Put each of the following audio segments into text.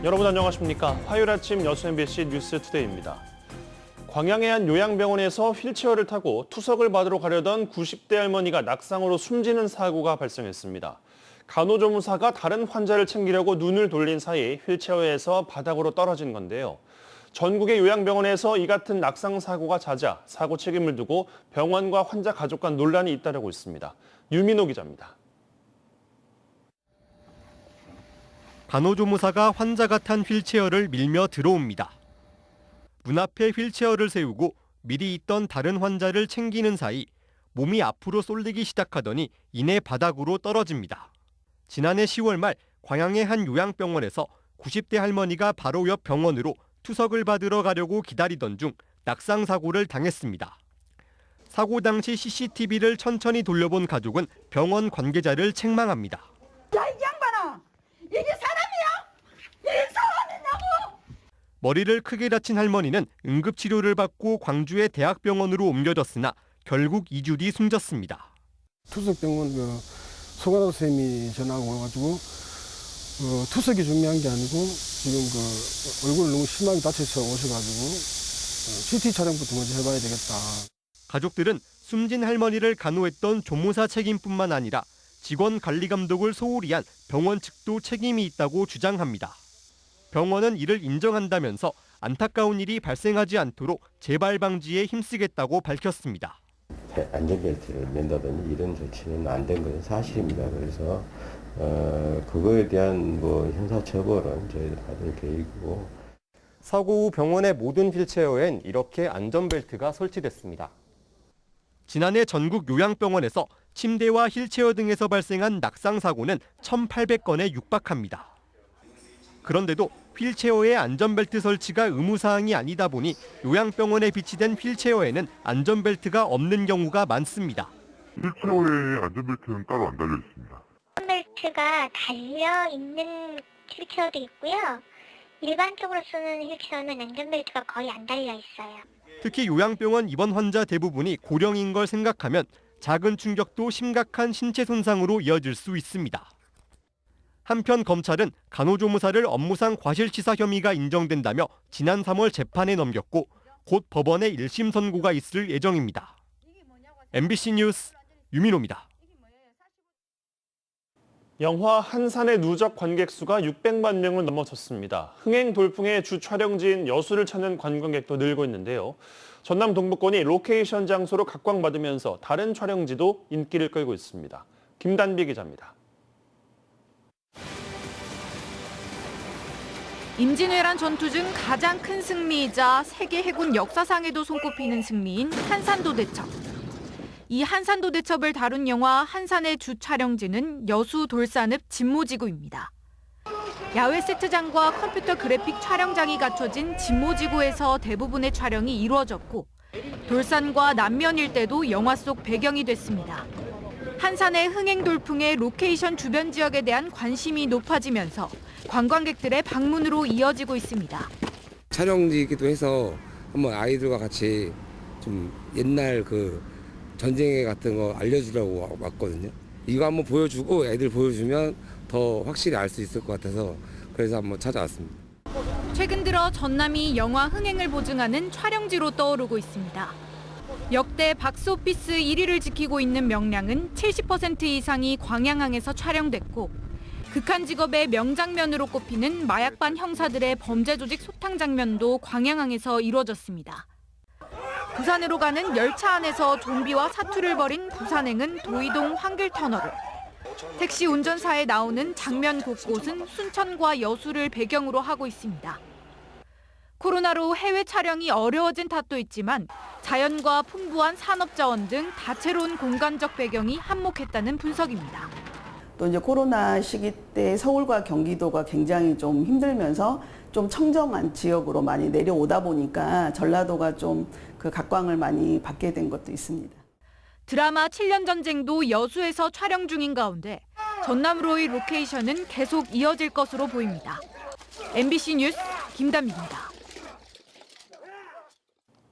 여러분 안녕하십니까? 화요일 아침 여수 MBC 뉴스투데이입니다. 광양의 한 요양병원에서 휠체어를 타고 투석을 받으러 가려던 90대 할머니가 낙상으로 숨지는 사고가 발생했습니다. 간호조무사가 다른 환자를 챙기려고 눈을 돌린 사이 휠체어에서 바닥으로 떨어진 건데요. 전국의 요양병원에서 이 같은 낙상 사고가 잦아 사고 책임을 두고 병원과 환자 가족 간 논란이 잇따르고 있습니다. 유민호 기자입니다. 간호조무사가 환자가 탄 휠체어를 밀며 들어옵니다. 문 앞에 휠체어를 세우고 미리 있던 다른 환자를 챙기는 사이 몸이 앞으로 쏠리기 시작하더니 이내 바닥으로 떨어집니다. 지난해 10월 말 광양의 한 요양병원에서 90대 할머니가 바로 옆 병원으로 투석을 받으러 가려고 기다리던 중 낙상 사고를 당했습니다. 사고 당시 CCTV를 천천히 돌려본 가족은 병원 관계자를 책망합니다. 야, 이 양반아! 이게 사람이야? 이게 사람이냐고! 머리를 크게 다친 할머니는 응급치료를 받고 광주의 대학병원으로 옮겨졌으나 결국 2주 뒤 숨졌습니다. 투석병원 소관호 선생님이 전화가 와가지고 투석이 중요한 게 아니고 지금 얼굴을 너무 심하게 다쳐서 오셔가지고 CT 촬영부터 먼저 해봐야 되겠다. 가족들은 숨진 할머니를 간호했던 조무사 책임뿐만 아니라 직원 관리 감독을 소홀히 한 병원 측도 책임이 있다고 주장합니다. 병원은 이를 인정한다면서 안타까운 일이 발생하지 않도록 재발 방지에 힘쓰겠다고 밝혔습니다. 안전벨트를 맨다든지 이런 조치는 안 된 것은 사실입니다. 그래서 그거에 대한 형사처벌은 저희들 받을 계획이고. 사고 후 병원의 모든 휠체어엔 이렇게 안전벨트가 설치됐습니다. 지난해 전국 요양병원에서 침대와 휠체어 등에서 발생한 낙상 사고는 1,800건에 육박합니다. 그런데도 휠체어의 안전벨트 설치가 의무사항이 아니다 보니 요양병원에 비치된 휠체어에는 안전벨트가 없는 경우가 많습니다. 휠체어에 안전벨트는 따로 안 달려 있습니다. 안전벨트가 달려있는 휠체어도 있고요. 일반적으로 쓰는 휠체어는 안전벨트가 거의 안 달려 있어요. 특히 요양병원 입원 환자 대부분이 고령인 걸 생각하면 작은 충격도 심각한 신체 손상으로 이어질 수 있습니다. 한편 검찰은 간호조무사를 업무상 과실치사 혐의가 인정된다며 지난 3월 재판에 넘겼고 곧 법원에 1심 선고가 있을 예정입니다. MBC 뉴스 유민호입니다. 영화 한산의 누적 관객 수가 600만 명을 넘어섰습니다. 흥행 돌풍의 주 촬영지인 여수를 찾는 관광객도 늘고 있는데요. 전남 동부권이 로케이션 장소로 각광받으면서 다른 촬영지도 인기를 끌고 있습니다. 김단비 기자입니다. 임진왜란 전투 중 가장 큰 승리이자 세계 해군 역사상에도 손꼽히는 승리인 한산도 대첩. 이 한산도 대첩을 다룬 영화 한산의 주 촬영지는 여수 돌산읍 진모지구입니다. 야외 세트장과 컴퓨터 그래픽 촬영장이 갖춰진 진모지구에서 대부분의 촬영이 이루어졌고 돌산과 남면 일대도 영화 속 배경이 됐습니다. 한산의 흥행 돌풍에 로케이션 주변 지역에 대한 관심이 높아지면서 관광객들의 방문으로 이어지고 있습니다. 촬영지이기도 해서 한번 아이들과 같이 좀 옛날 전쟁에 같은 거 알려주려고 왔거든요. 이거 한번 보여주고 애들 보여주면 더 확실히 알 수 있을 것 같아서 그래서 한번 찾아왔습니다. 최근 들어 전남이 영화 흥행을 보증하는 촬영지로 떠오르고 있습니다. 역대 박스오피스 1위를 지키고 있는 명량은 70% 이상이 광양항에서 촬영됐고 극한 직업의 명장면으로 꼽히는 마약반 형사들의 범죄 조직 소탕 장면도 광양항에서 이루어졌습니다. 부산으로 가는 열차 안에서 좀비와 사투를 벌인 부산행은 도이동 황길터널을, 택시 운전사에 나오는 장면 곳곳은 순천과 여수를 배경으로 하고 있습니다. 코로나로 해외 촬영이 어려워진 탓도 있지만 자연과 풍부한 산업자원 등 다채로운 공간적 배경이 한몫했다는 분석입니다. 또 이제 코로나 시기 때 서울과 경기도가 굉장히 좀 힘들면서 좀 청정한 지역으로 많이 내려오다 보니까 전라도가 좀 각광을 많이 받게 된 것도 있습니다. 드라마 7년 전쟁도 여수에서 촬영 중인 가운데 전남으로의 로케이션은 계속 이어질 것으로 보입니다. MBC 뉴스 김단비입니다.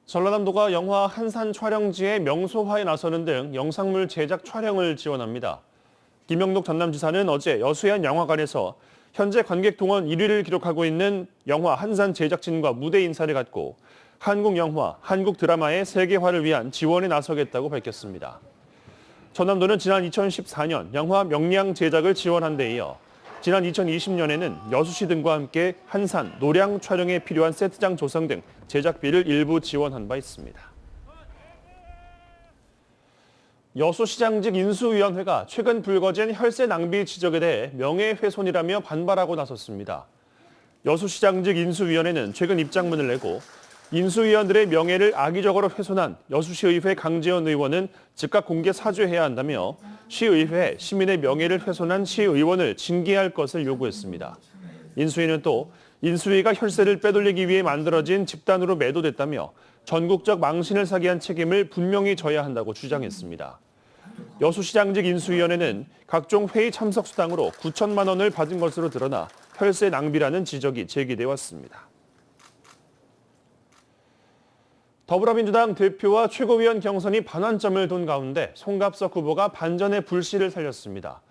전라남도가 영화 한산 촬영지의 명소화에 나서는 등 영상물 제작 촬영을 지원합니다. 김영록 전남지사는 어제 여수의 한 영화관에서 현재 관객 동원 1위를 기록하고 있는 영화 한산 제작진과 무대 인사를 갖고 한국 영화, 한국 드라마의 세계화를 위한 지원에 나서겠다고 밝혔습니다. 전남도는 지난 2014년 영화 명량 제작을 지원한 데 이어 지난 2020년에는 여수시 등과 함께 한산, 노량 촬영에 필요한 세트장 조성 등 제작비를 일부 지원한 바 있습니다. 여수시장직 인수위원회가 최근 불거진 혈세 낭비 지적에 대해 명예훼손이라며 반발하고 나섰습니다. 여수시장직 인수위원회는 최근 입장문을 내고 인수위원들의 명예를 악의적으로 훼손한 여수시의회 강재원 의원은 즉각 공개 사죄해야 한다며 시의회에 시민의 명예를 훼손한 시의원을 징계할 것을 요구했습니다. 인수위는 또 인수위가 혈세를 빼돌리기 위해 만들어진 집단으로 매도됐다며 전국적 망신을 사게 한 책임을 분명히 져야 한다고 주장했습니다. 여수시장직 인수위원회는 각종 회의 참석 수당으로 9천만 원을 받은 것으로 드러나 혈세 낭비라는 지적이 제기돼 왔습니다. 더불어민주당 대표와 최고위원 경선이 반환점을 돈 가운데 송갑석 후보가 반전의 불씨를 살렸습니다.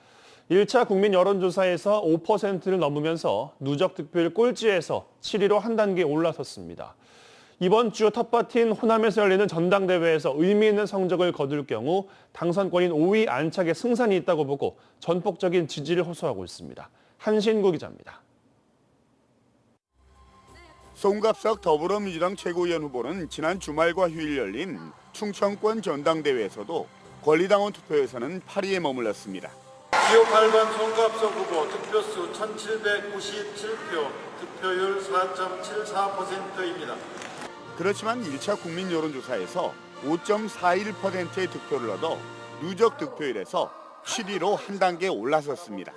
1차 국민 여론조사에서 5%를 넘으면서 누적 득표율 꼴찌에서 7위로 한 단계 올라섰습니다. 이번 주 텃밭인 호남에서 열리는 전당대회에서 의미 있는 성적을 거둘 경우 당선권인 5위 안착에 승산이 있다고 보고 전폭적인 지지를 호소하고 있습니다. 한신구 기자입니다. 송갑석 더불어민주당 최고위원 후보는 지난 주말과 휴일 열린 충청권 전당대회에서도 권리당원 투표에서는 8위에 머물렀습니다. 기호 8번 송갑석 후보 득표수 1797표, 득표율 4.74%입니다. 그렇지만 1차 국민 여론조사에서 5.41%의 득표를 얻어 누적 득표율에서 7위로 한 단계 올라섰습니다.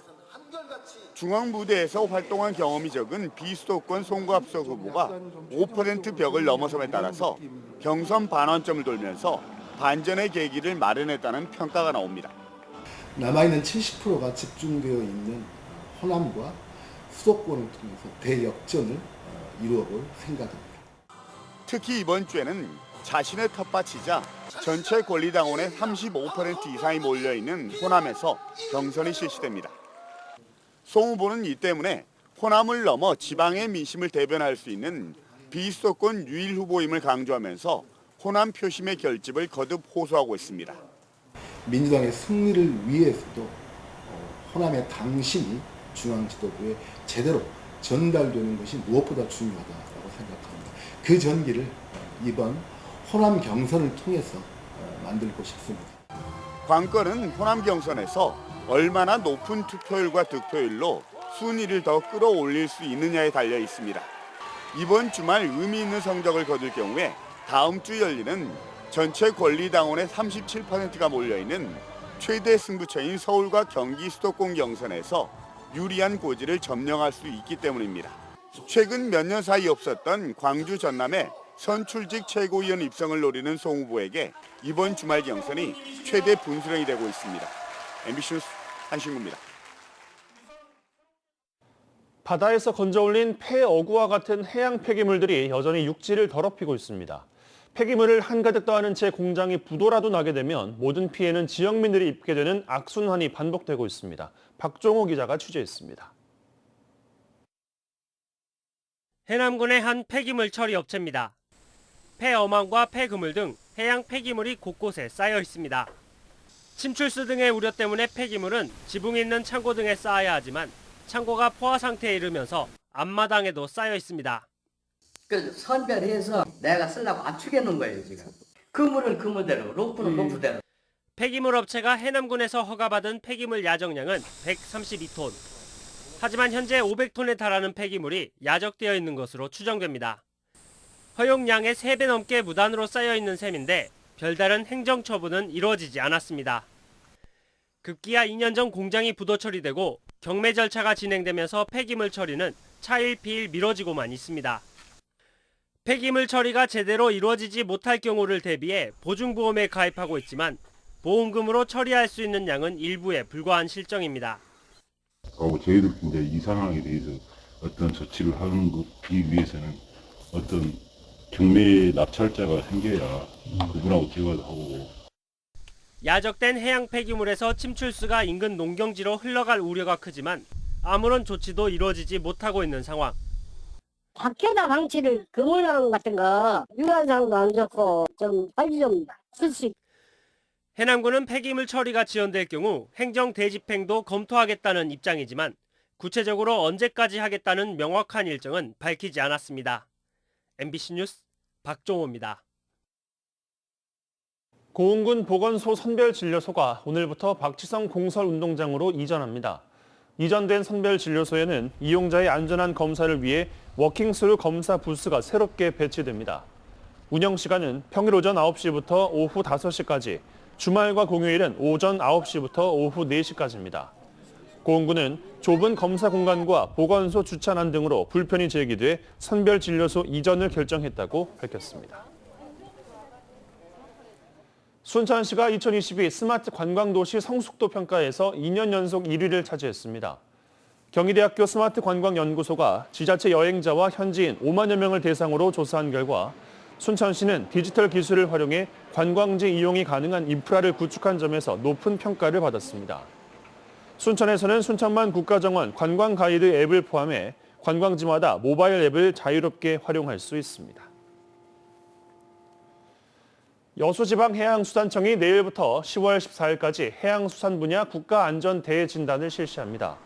중앙부대에서 활동한 경험이 적은 비수도권 송갑석 후보가 5% 벽을 넘어섬에 따라서 경선 반환점을 돌면서 반전의 계기를 마련했다는 평가가 나옵니다. 남아있는 70%가 집중되어 있는 호남과 수도권을 통해서 대역전을 이루어볼 생각입니다. 특히 이번 주에는 자신의 텃밭이자 전체 권리당원의 35% 이상이 몰려있는 호남에서 경선이 실시됩니다. 송 후보는 이 때문에 호남을 넘어 지방의 민심을 대변할 수 있는 비수도권 유일 후보임을 강조하면서 호남 표심의 결집을 거듭 호소하고 있습니다. 민주당의 승리를 위해서도 호남의 당심이 중앙지도부에 제대로 전달되는 것이 무엇보다 중요하다고 생각합니다. 그 전기를 이번 호남 경선을 통해서 만들고 싶습니다. 관건은 호남 경선에서 얼마나 높은 투표율과 득표율로 순위를 더 끌어올릴 수 있느냐에 달려 있습니다. 이번 주말 의미 있는 성적을 거둘 경우에 다음 주 열리는 전체 권리당원의 37%가 몰려있는 최대 승부처인 서울과 경기 수도권 경선에서 유리한 고지를 점령할 수 있기 때문입니다. 최근 몇 년 사이 없었던 광주 전남의 선출직 최고위원 입성을 노리는 송 후보에게 이번 주말 경선이 최대 분수령이 되고 있습니다. MBC 뉴스 한신구입니다. 바다에서 건져올린 폐어구와 같은 해양 폐기물들이 여전히 육지를 더럽히고 있습니다. 폐기물을 한가득 더하는 채 공장이 부도라도 나게 되면 모든 피해는 지역민들이 입게 되는 악순환이 반복되고 있습니다. 박종호 기자가 취재했습니다. 해남군의 한 폐기물 처리 업체입니다. 폐어망과 폐그물 등 해양 폐기물이 곳곳에 쌓여 있습니다. 침출수 등의 우려 때문에 폐기물은 지붕이 있는 창고 등에 쌓아야 하지만 창고가 포화 상태에 이르면서 앞마당에도 쌓여 있습니다. 그 선별해서 내가 쓰려고 압축해 놓은 거예요, 지금. 그물은 그물대로, 로프는 로프대로. 폐기물 업체가 해남군에서 허가받은 폐기물 야적량은 132톤. 하지만 현재 500톤에 달하는 폐기물이 야적되어 있는 것으로 추정됩니다. 허용량의 3배 넘게 무단으로 쌓여 있는 셈인데 별다른 행정 처분은 이루어지지 않았습니다. 급기야 2년 전 공장이 부도 처리되고 경매 절차가 진행되면서 폐기물 처리는 차일피일 미뤄지고만 있습니다. 폐기물 처리가 제대로 이루어지지 못할 경우를 대비해 보증보험에 가입하고 있지만 보험금으로 처리할 수 있는 양은 일부에 불과한 실정입니다. 저희들 이제 이 상황에 대해서 어떤 조치를 하기 위해서는 어떤 경매 낙찰자가 생겨야 그분하고 대화도 하고. 야적된 해양 폐기물에서 침출수가 인근 농경지로 흘러갈 우려가 크지만 아무런 조치도 이루어지지 못하고 있는 상황. 밖에다 방치를 그물망 같은 거 유관상도 안 좋고 좀 빨리 좀 쓸 수 있게. 해남군은 폐기물 처리가 지연될 경우 행정 대집행도 검토하겠다는 입장이지만 구체적으로 언제까지 하겠다는 명확한 일정은 밝히지 않았습니다. MBC 뉴스 박종호입니다. 고흥군 보건소 선별진료소가 오늘부터 박지성 공설운동장으로 이전합니다. 이전된 선별진료소에는 이용자의 안전한 검사를 위해 워킹스루 검사 부스가 새롭게 배치됩니다. 운영 시간은 평일 오전 9시부터 오후 5시까지, 주말과 공휴일은 오전 9시부터 오후 4시까지입니다. 고흥군은 좁은 검사 공간과 보건소 주차난 등으로 불편이 제기돼 선별진료소 이전을 결정했다고 밝혔습니다. 순천시가 2022 스마트 관광도시 성숙도 평가에서 2년 연속 1위를 차지했습니다. 경희대학교 스마트 관광연구소가 지자체 여행자와 현지인 5만여 명을 대상으로 조사한 결과 순천시는 디지털 기술을 활용해 관광지 이용이 가능한 인프라를 구축한 점에서 높은 평가를 받았습니다. 순천에서는 순천만 국가정원 관광 가이드 앱을 포함해 관광지마다 모바일 앱을 자유롭게 활용할 수 있습니다. 여수지방해양수산청이 내일부터 10월 14일까지 해양수산 분야 국가안전대진단을 실시합니다.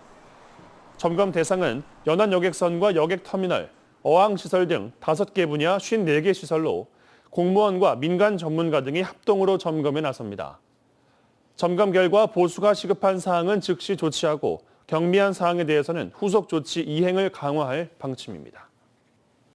점검 대상은 연안여객선과 여객터미널, 어항시설 등 5개 분야 54개 시설로 공무원과 민간 전문가 등이 합동으로 점검에 나섭니다. 점검 결과 보수가 시급한 사항은 즉시 조치하고 경미한 사항에 대해서는 후속 조치 이행을 강화할 방침입니다.